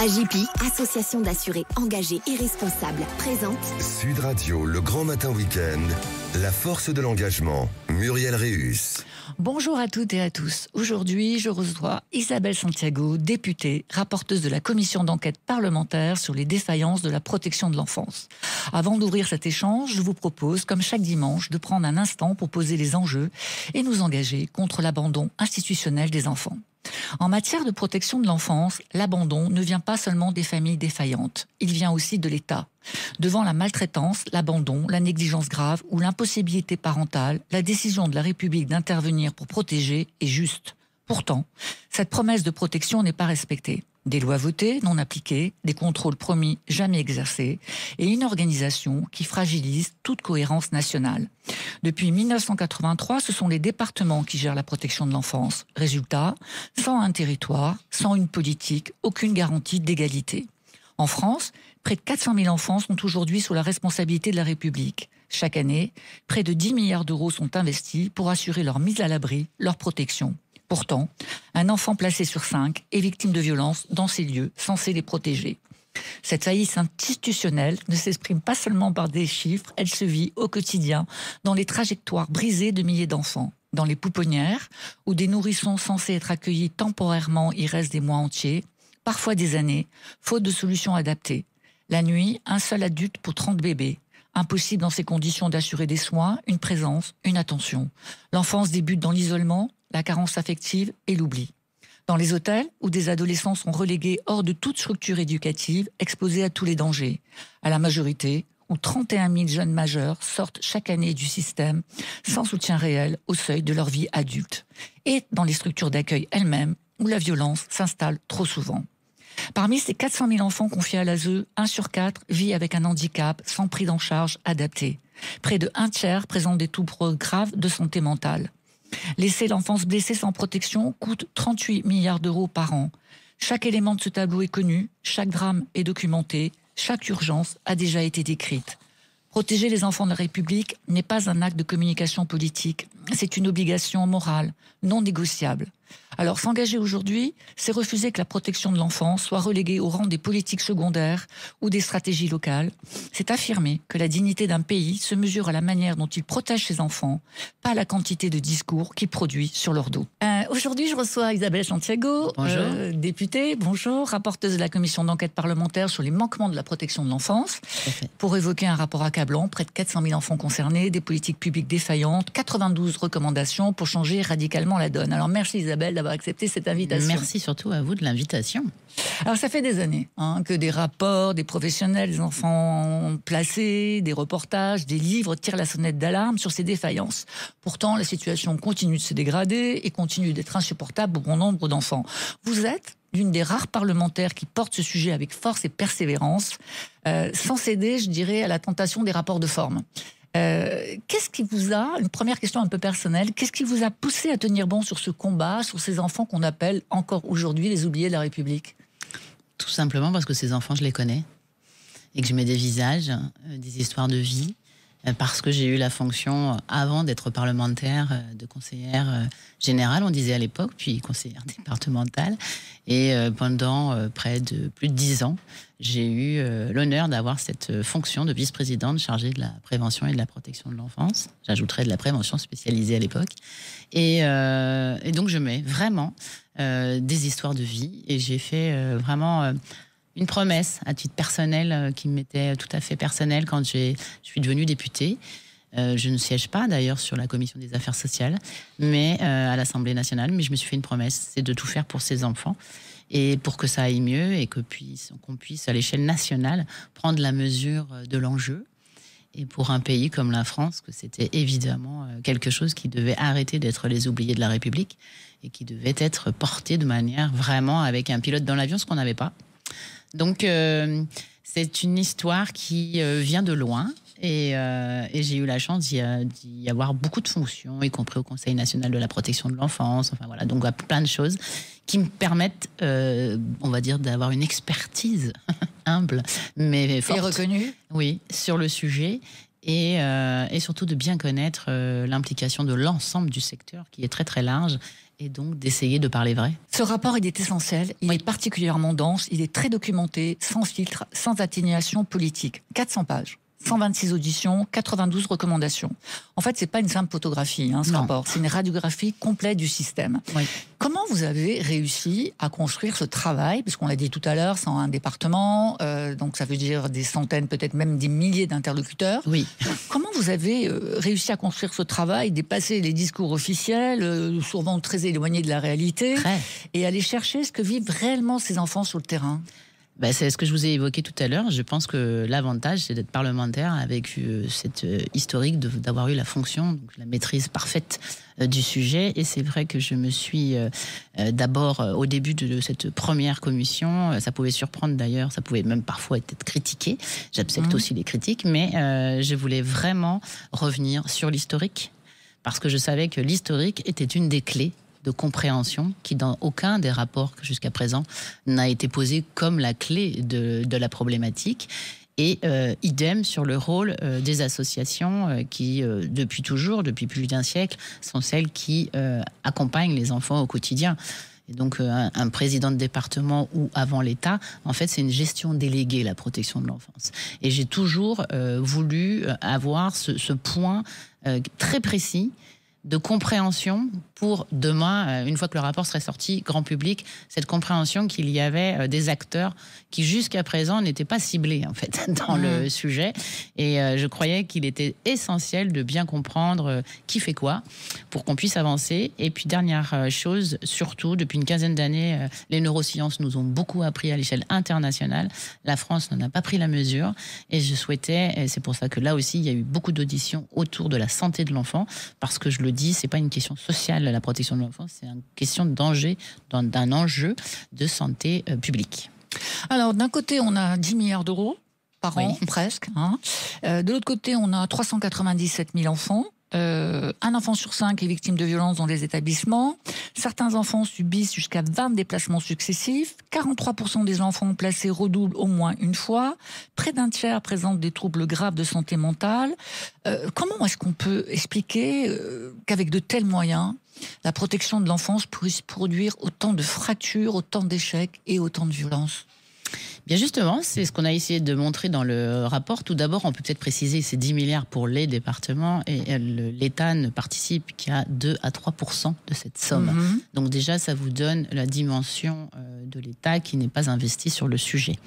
AJPI, association d'assurés engagés et responsables, présente Sud Radio, le grand matin week-end, la force de l'engagement, Muriel Réus. Bonjour à toutes et à tous. Aujourd'hui, je reçois Isabelle Santiago, députée, rapporteuse de la commission d'enquête parlementaire sur les défaillances de la protection de l'enfance. Avant d'ouvrir cet échange, je vous propose, comme chaque dimanche, de prendre un instant pour poser les enjeux et nous engager contre l'abandon institutionnel des enfants. En matière de protection de l'enfance, l'abandon ne vient pas seulement des familles défaillantes, il vient aussi de l'État. Devant la maltraitance, l'abandon, la négligence grave ou l'impossibilité parentale, la décision de la République d'intervenir pour protéger est juste. Pourtant, cette promesse de protection n'est pas respectée. Des lois votées, non appliquées, des contrôles promis, jamais exercés, et une organisation qui fragilise toute cohérence nationale. Depuis 1983, ce sont les départements qui gèrent la protection de l'enfance. Résultat, sans un territoire, sans une politique, aucune garantie d'égalité. En France, près de 400 000 enfants sont aujourd'hui sous la responsabilité de la République. Chaque année, près de 10 milliards d'euros sont investis pour assurer leur mise à l'abri, leur protection. Pourtant, un enfant placé sur 5 est victime de violences dans ces lieux censés les protéger. Cette faillite institutionnelle ne s'exprime pas seulement par des chiffres, elle se vit au quotidien dans les trajectoires brisées de milliers d'enfants. Dans les pouponnières, où des nourrissons censés être accueillis temporairement y restent des mois entiers, parfois des années, faute de solutions adaptées. La nuit, un seul adulte pour 30 bébés. Impossible dans ces conditions d'assurer des soins, une présence, une attention. L'enfance débute dans l'isolement, la carence affective et l'oubli. Dans les hôtels, où des adolescents sont relégués hors de toute structure éducative, exposés à tous les dangers. À la majorité, où 31 000 jeunes majeurs sortent chaque année du système sans soutien réel au seuil de leur vie adulte. Et dans les structures d'accueil elles-mêmes, où la violence s'installe trop souvent. Parmi ces 400 000 enfants confiés à l'ASE, 1 sur 4 vit avec un handicap sans prise en charge adapté. Près de 1/3 présentent des troubles graves de santé mentale. Laisser l'enfance blessée sans protection coûte 38 milliards d'euros par an. Chaque élément de ce tableau est connu, chaque drame est documenté, chaque urgence a déjà été décrite. Protéger les enfants de la République n'est pas un acte de communication politique, c'est une obligation morale, non négociable. Alors s'engager aujourd'hui, c'est refuser que la protection de l'enfant soit reléguée au rang des politiques secondaires ou des stratégies locales. C'est affirmer que la dignité d'un pays se mesure à la manière dont il protège ses enfants, pas à la quantité de discours qu'il produit sur leur dos. Aujourd'hui, je reçois Isabelle Santiago, députée, bonjour, rapporteuse de la commission d'enquête parlementaire sur les manquements de la protection de l'enfance, pour évoquer un rapport accablant, près de 400 000 enfants concernés, des politiques publiques défaillantes, 92 recommandations pour changer radicalement la donne. Alors merci Isabelle d'avoir accepté cette invitation. Merci surtout à vous de l'invitation. Alors ça fait des années que des rapports, des professionnels, des enfants placés, des reportages, des livres tirent la sonnette d'alarme sur ces défaillances. Pourtant, la situation continue de se dégrader et continue d'être insupportable pour bon nombre d'enfants. Vous êtes l'une des rares parlementaires qui porte ce sujet avec force et persévérance, sans céder, je dirais, à la tentation des rapports de forme. Qu'est-ce qui vous a, une première question un peu personnelle, qu'est-ce qui vous a poussé à tenir bon sur ce combat, sur ces enfants qu'on appelle encore aujourd'hui les oubliés de la République? Tout simplement parce que ces enfants, je les connais et que je mets des visages, des histoires de vie, parce que j'ai eu la fonction, avant d'être parlementaire, de conseillère générale, on disait à l'époque, puis conseillère départementale. Et pendant près de plus de 10 ans, j'ai eu l'honneur d'avoir cette fonction de vice-présidente chargée de la prévention et de la protection de l'enfance. J'ajouterais de la prévention spécialisée à l'époque. Et donc je mets vraiment des histoires de vie. Et j'ai fait vraiment une promesse à titre personnel qui m'était tout à fait personnelle quand je suis devenue députée. Je ne siège pas d'ailleurs sur la commission des affaires sociales, mais à l'Assemblée nationale. Mais je me suis fait une promesse, c'est de tout faire pour ces enfants et pour que ça aille mieux et qu'on puisse à l'échelle nationale prendre la mesure de l'enjeu. Et pour un pays comme la France, que c'était évidemment quelque chose qui devait arrêter d'être les oubliés de la République et qui devait être porté de manière vraiment avec un pilote dans l'avion, ce qu'on n'avait pas. Donc c'est une histoire qui vient de loin. Et j'ai eu la chance d'y avoir beaucoup de fonctions, y compris au Conseil national de la protection de l'enfance. Enfin voilà, donc plein de choses qui me permettent, on va dire, d'avoir une expertise humble, mais forte. Et reconnue. Oui, sur le sujet. Et surtout de bien connaître l'implication de l'ensemble du secteur, qui est très très large, et donc d'essayer de parler vrai. Ce rapport, il est essentiel, il est particulièrement dense, il est très documenté, sans filtre, sans atténuation politique. 400 pages. 126 auditions, 92 recommandations. En fait, c'est pas une simple photographie, ce rapport. C'est une radiographie complète du système. Oui. Comment vous avez réussi à construire ce travail? Puisqu'on l'a dit tout à l'heure, c'est un département, donc ça veut dire des centaines, peut-être même des milliers d'interlocuteurs. Oui. Comment vous avez réussi à construire ce travail, dépasser les discours officiels, souvent très éloignés de la réalité, et aller chercher ce que vivent réellement ces enfants sur le terrain? C'est ce que je vous ai évoqué tout à l'heure. Je pense que l'avantage, c'est d'être parlementaire avec cette historique d'avoir eu la fonction, donc la maîtrise parfaite du sujet. Et c'est vrai que je me suis d'abord, au début de cette première commission, ça pouvait surprendre d'ailleurs, ça pouvait même parfois être critiqué. J'accepte aussi les critiques, mais je voulais vraiment revenir sur l'historique, parce que je savais que l'historique était une des clés de compréhension qui, dans aucun des rapports jusqu'à présent, n'a été posé comme la clé de la problématique. Et idem sur le rôle des associations qui, depuis toujours, depuis plus d'un siècle, sont celles qui accompagnent les enfants au quotidien. Et donc, un président de département ou avant l'État, en fait, c'est une gestion déléguée, la protection de l'enfance. Et j'ai toujours voulu avoir ce point très précis de compréhension pour demain, une fois que le rapport serait sorti, grand public, cette compréhension qu'il y avait des acteurs qui jusqu'à présent n'étaient pas ciblés en fait dans le sujet. Et je croyais qu'il était essentiel de bien comprendre qui fait quoi pour qu'on puisse avancer. Et puis dernière chose, surtout depuis une quinzaine d'années, les neurosciences nous ont beaucoup appris à l'échelle internationale. La France n'en a pas pris la mesure et je souhaitais, et c'est pour ça que là aussi il y a eu beaucoup d'auditions autour de la santé de l'enfant, parce que je le dis, c'est pas une question sociale, la protection de l'enfance, c'est une question d'un enjeu de santé publique. Alors, d'un côté, on a 10 milliards d'euros par an, presque. De l'autre côté, on a 397 000 enfants. Un enfant sur 5 est victime de violences dans les établissements. Certains enfants subissent jusqu'à 20 déplacements successifs. 43% des enfants placés redoublent au moins une fois. Près d'un tiers présentent des troubles graves de santé mentale. Comment est-ce qu'on peut expliquer qu'avec de tels moyens, la protection de l'enfance puisse produire autant de fractures, autant d'échecs et autant de violences? Bien justement, c'est ce qu'on a essayé de montrer dans le rapport. Tout d'abord, on peut peut-être préciser, c'est 10 milliards pour les départements et l'État ne participe qu'à 2 à 3% de cette somme. Donc déjà, ça vous donne la dimension de l'État qui n'est pas investi sur le sujet.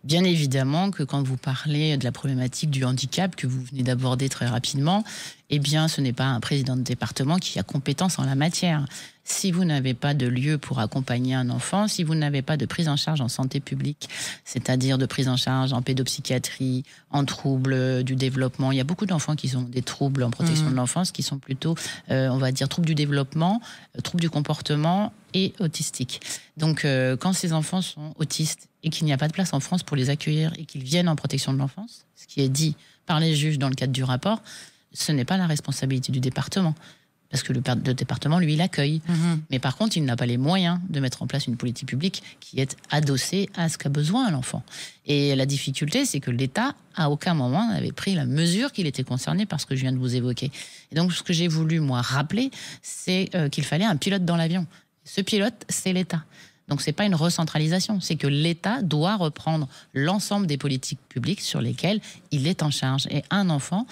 Bien évidemment que quand vous parlez de la problématique du handicap que vous venez d'aborder très rapidement, eh bien, ce n'est pas un président de département qui a compétence en la matière. Si vous n'avez pas de lieu pour accompagner un enfant, si vous n'avez pas de prise en charge en santé publique, c'est-à-dire de prise en charge en pédopsychiatrie, en troubles du développement, il y a beaucoup d'enfants qui ont des troubles en protection de l'enfance qui sont plutôt, on va dire, troubles du développement, troubles du comportement et autistiques. Donc, quand ces enfants sont autistes et qu'il n'y a pas de place en France pour les accueillir et qu'ils viennent en protection de l'enfance, ce qui est dit par les juges dans le cadre du rapport, ce n'est pas la responsabilité du département. Parce que le département, lui, l'accueille. Mais par contre, il n'a pas les moyens de mettre en place une politique publique qui est adossée à ce qu'a besoin l'enfant. Et la difficulté, c'est que l'État, à aucun moment, n'avait pris la mesure qu'il était concerné par ce que je viens de vous évoquer. Et donc, ce que j'ai voulu, moi, rappeler, c'est qu'il fallait un pilote dans l'avion. Ce pilote, c'est l'État. Donc, ce n'est pas une recentralisation, c'est que l'État doit reprendre l'ensemble des politiques publiques sur lesquelles il est en charge. Et un enfant,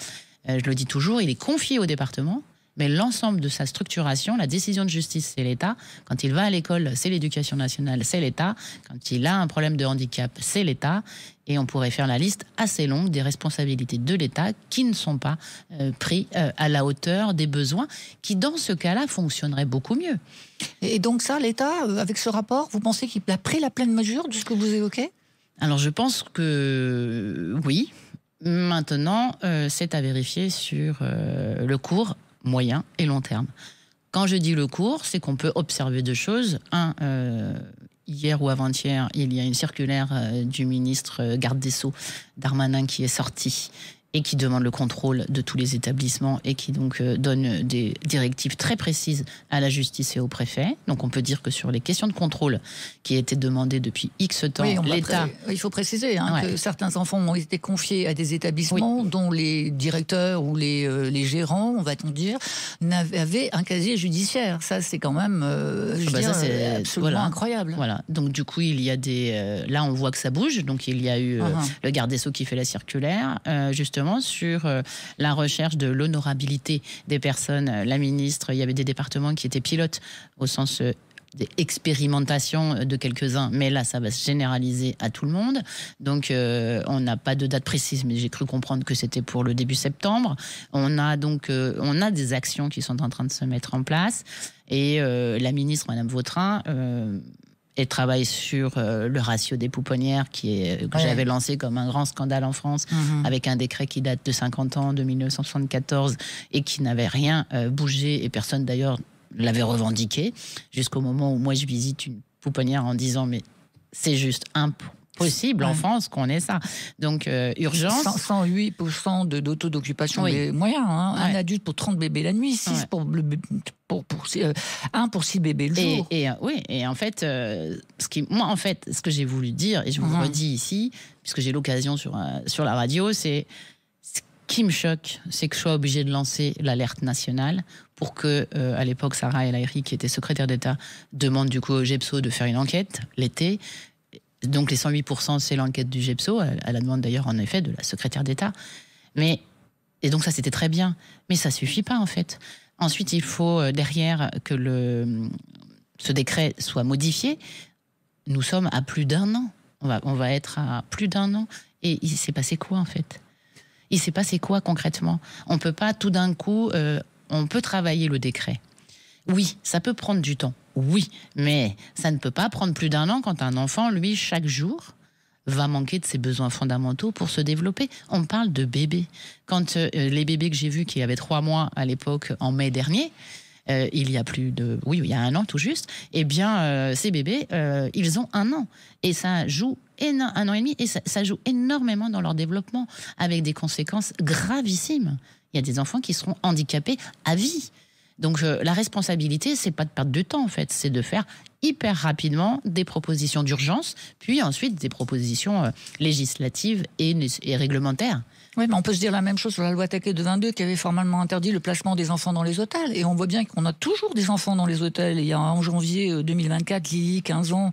je le dis toujours, il est confié au département, mais l'ensemble de sa structuration, la décision de justice, c'est l'État. Quand il va à l'école, c'est l'éducation nationale, c'est l'État. Quand il a un problème de handicap, c'est l'État. Et on pourrait faire la liste assez longue des responsabilités de l'État qui ne sont pas pris à la hauteur des besoins, qui dans ce cas-là fonctionneraient beaucoup mieux. Et donc ça, l'État, avec ce rapport, vous pensez qu'il a pris la pleine mesure de ce que vous évoquez? Alors je pense que oui. Maintenant, c'est à vérifier sur le court, moyen et long terme. Quand je dis le court, c'est qu'on peut observer deux choses. Hier ou avant-hier, il y a une circulaire du ministre garde des Sceaux, Darmanin, qui est sortie et qui demande le contrôle de tous les établissements et qui donc donne des directives très précises à la justice et au préfet. Donc on peut dire que sur les questions de contrôle qui étaient demandées depuis X temps, l'État... Il faut préciser que certains enfants ont été confiés à des établissements dont les directeurs ou les gérants, on va-t-on dire, avaient un casier judiciaire. Ça, c'est quand même c'est absolument incroyable. Voilà. Donc du coup, il y a des... là, on voit que ça bouge. Donc il y a eu le garde des Sceaux qui fait la circulaire, justement, sur la recherche de l'honorabilité des personnes. La ministre, il y avait des départements qui étaient pilotes au sens des expérimentations de quelques-uns, mais là, ça va se généraliser à tout le monde. Donc, on n'a pas de date précise, mais j'ai cru comprendre que c'était pour le début septembre. On a donc des actions qui sont en train de se mettre en place. Et la ministre, Madame Vautrin, elle travaille sur le ratio des pouponnières que j'avais lancé comme un grand scandale en France, avec un décret qui date de 50 ans, de 1974, et qui n'avait rien bougé, et personne d'ailleurs l'avait revendiqué, jusqu'au moment où moi je visite une pouponnière en disant mais c'est juste impossible en France qu'on ait ça. Donc urgence. 108% d'auto-d'occupation des moyens. Un adulte pour 30 bébés la nuit, 6 1 pour 6 bébés le jour. Et en fait, ce que j'ai voulu dire, et je vous le redis ici, puisque j'ai l'occasion sur la radio, c'est ce qui me choque, c'est que je sois obligée de lancer l'alerte nationale pour que, à l'époque, Sarah El Haïry, qui était secrétaire d'État, demande du coup au GEPSO de faire une enquête l'été. Donc les 108%, c'est l'enquête du GEPSO, à la demande d'ailleurs en effet de la secrétaire d'État. Et donc ça, c'était très bien. Mais ça suffit pas en fait. Ensuite, il faut derrière que ce décret soit modifié. Nous sommes à plus d'1 an. On va être à plus d'1 an. Et il s'est passé quoi en fait ? Il s'est passé quoi concrètement ? On peut pas tout d'un coup... on peut travailler le décret. Oui, ça peut prendre du temps. Oui, mais ça ne peut pas prendre plus d'1 an quand un enfant, lui, chaque jour, va manquer de ses besoins fondamentaux pour se développer. On parle de bébés. Quand les bébés que j'ai vus qui avaient 3 mois à l'époque, en mai dernier, il y a il y a 1 an tout juste, eh bien, ces bébés, ils ont 1 an. Et ça joue 1 an et demi, et ça joue énormément dans leur développement, avec des conséquences gravissimes. Il y a des enfants qui seront handicapés à vie. Donc la responsabilité, c'est pas de perdre du temps en fait, c'est de faire hyper rapidement des propositions d'urgence, puis ensuite des propositions législatives et réglementaires. Oui, mais on peut se dire la même chose sur la loi Taquet de 22 qui avait formellement interdit le placement des enfants dans les hôtels. Et on voit bien qu'on a toujours des enfants dans les hôtels. Et il y a en janvier 2024, Lily, 15 ans,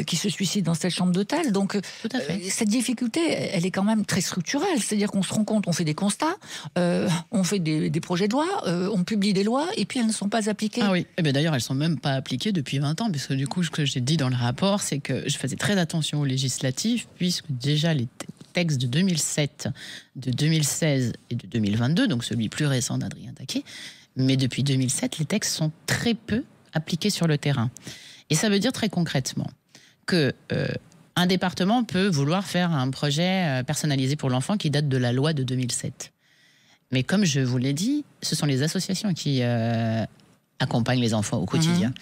qui se suicide dans cette chambre d'hôtel. Donc tout à fait. Cette difficulté, elle est quand même très structurelle. C'est-à-dire qu'on se rend compte, on fait des constats, on fait des projets de loi, on publie des lois, et puis elles ne sont pas appliquées. Ah oui, d'ailleurs elles ne sont même pas appliquées depuis 20 ans, puisque du coup, ce que j'ai dit dans le rapport, c'est que je faisais très attention aux législatifs, puisque déjà les textes de 2007, de 2016 et de 2022, donc celui plus récent d'Adrien Taquet, mais depuis 2007, les textes sont très peu appliqués sur le terrain. Et ça veut dire très concrètement que un département peut vouloir faire un projet personnalisé pour l'enfant qui date de la loi de 2007. Mais comme je vous l'ai dit, ce sont les associations qui accompagnent les enfants au quotidien.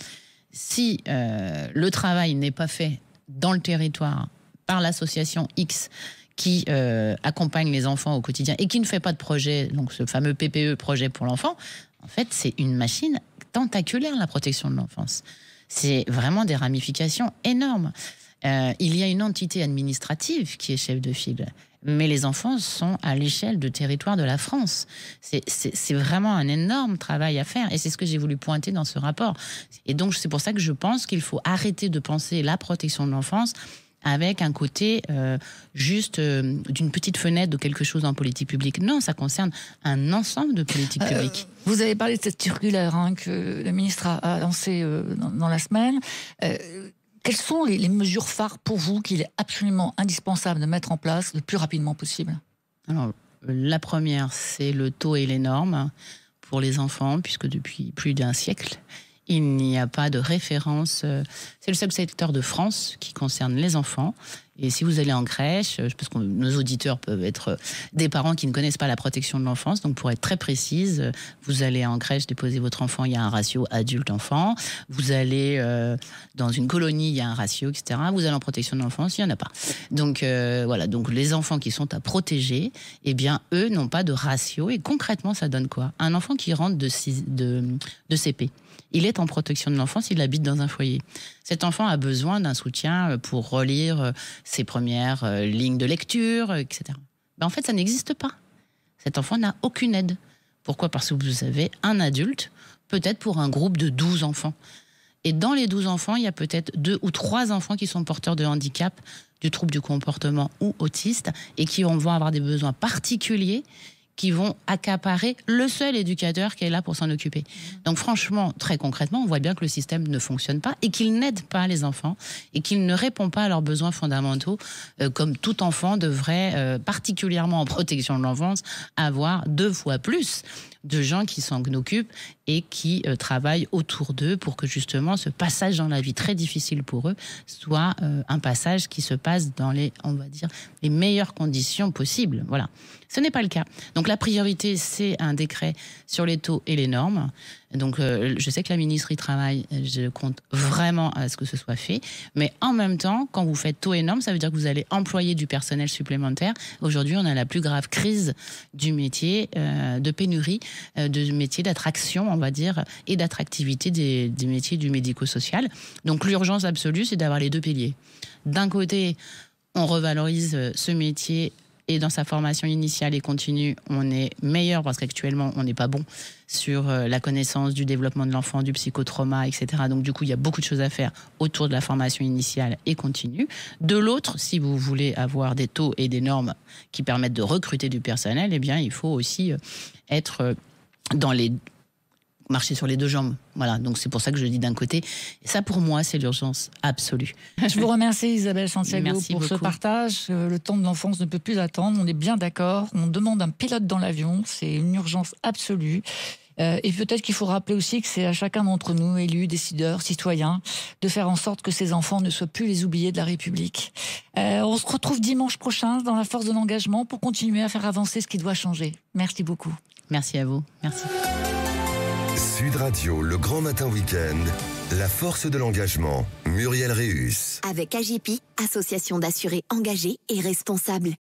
Si le travail n'est pas fait dans le territoire par l'association X qui accompagne les enfants au quotidien et qui ne fait pas de projet, donc ce fameux PPE, projet pour l'enfant, en fait, c'est une machine tentaculaire, la protection de l'enfance. C'est vraiment des ramifications énormes. Il y a une entité administrative qui est chef de file, mais les enfants sont à l'échelle de territoire de la France. C'est vraiment un énorme travail à faire, et c'est ce que j'ai voulu pointer dans ce rapport. Et donc, c'est pour ça que je pense qu'il faut arrêter de penser la protection de l'enfance avec un côté juste d'une petite fenêtre de quelque chose en politique publique. Non, ça concerne un ensemble de politiques publiques. Vous avez parlé de cette circulaire que le ministre a lancée dans la semaine. Quelles sont les mesures phares pour vous qu'il est absolument indispensable de mettre en place le plus rapidement possible ? Alors, la première, c'est le taux et les normes pour les enfants, puisque depuis plus d'1 siècle, Il n'y a pas de référence. C'est le seul secteur de France qui concerne les enfants. Et si vous allez en crèche, parce que nos auditeurs peuvent être des parents qui ne connaissent pas la protection de l'enfance, donc pour être très précise, vous allez en crèche déposer votre enfant, il y a un ratio adulte-enfant. Vous allez dans une colonie, il y a un ratio, etc. Vous allez en protection de l'enfance, il n'y en a pas. Donc voilà, donc les enfants qui sont à protéger, eh bien eux n'ont pas de ratio. Et concrètement, ça donne quoi? Un enfant qui rentre de CP. Il est en protection de l'enfance, il habite dans un foyer. Cet enfant a besoin d'un soutien pour relire ses premières lignes de lecture, etc. Ben en fait, ça n'existe pas. Cet enfant n'a aucune aide. Pourquoi? Parce que vous avez un adulte, peut-être pour un groupe de 12 enfants. Et dans les 12 enfants, il y a peut-être 2 ou 3 enfants qui sont porteurs de handicap, du trouble du comportement ou autistes, et qui vont avoir des besoins particuliers qui vont accaparer le seul éducateur qui est là pour s'en occuper. Donc franchement, très concrètement, on voit bien que le système ne fonctionne pas et qu'il n'aide pas les enfants et qu'il ne répond pas à leurs besoins fondamentaux, comme tout enfant devrait, particulièrement en protection de l'enfance, avoir 2 fois plus de gens qui s'en occupent et qui travaillent autour d'eux pour que justement ce passage dans la vie très difficile pour eux soit un passage qui se passe dans les, on va dire, les meilleures conditions possibles. Voilà. Ce n'est pas le cas. Donc la priorité, c'est un décret sur les taux et les normes. Donc je sais que la ministre y travaille, je compte vraiment à ce que ce soit fait. Mais en même temps, quand vous faites taux et normes, ça veut dire que vous allez employer du personnel supplémentaire. Aujourd'hui, on a la plus grave crise du métier, de pénurie, de métier d'attraction, on va dire, et d'attractivité des métiers du médico-social. Donc l'urgence absolue, c'est d'avoir les 2 piliers. D'un côté, on revalorise ce métier et dans sa formation initiale et continue, on est meilleur parce qu'actuellement, on n'est pas bon sur la connaissance du développement de l'enfant, du psychotrauma, etc. Donc du coup, il y a beaucoup de choses à faire autour de la formation initiale et continue. De l'autre, si vous voulez avoir des taux et des normes qui permettent de recruter du personnel, eh bien, il faut aussi être dans les... marcher sur les 2 jambes. Voilà, donc c'est pour ça que je dis d'un côté, ça pour moi c'est l'urgence absolue. Je vous remercie Isabelle Santiago Merci pour beaucoup. ce partage. Le temps de l'enfance ne peut plus attendre, on est bien d'accord. On demande un pilote dans l'avion, c'est une urgence absolue. Et peut-être qu'il faut rappeler aussi que c'est à chacun d'entre nous, élus, décideurs, citoyens, de faire en sorte que ces enfants ne soient plus les oubliés de la République. On se retrouve dimanche prochain dans la force de l'engagement pour continuer à faire avancer ce qui doit changer. Merci beaucoup. Merci à vous. Merci. Sud Radio, le grand matin week-end, la force de l'engagement, Muriel Réus. Avec AGPI, association d'assurés engagés et responsables.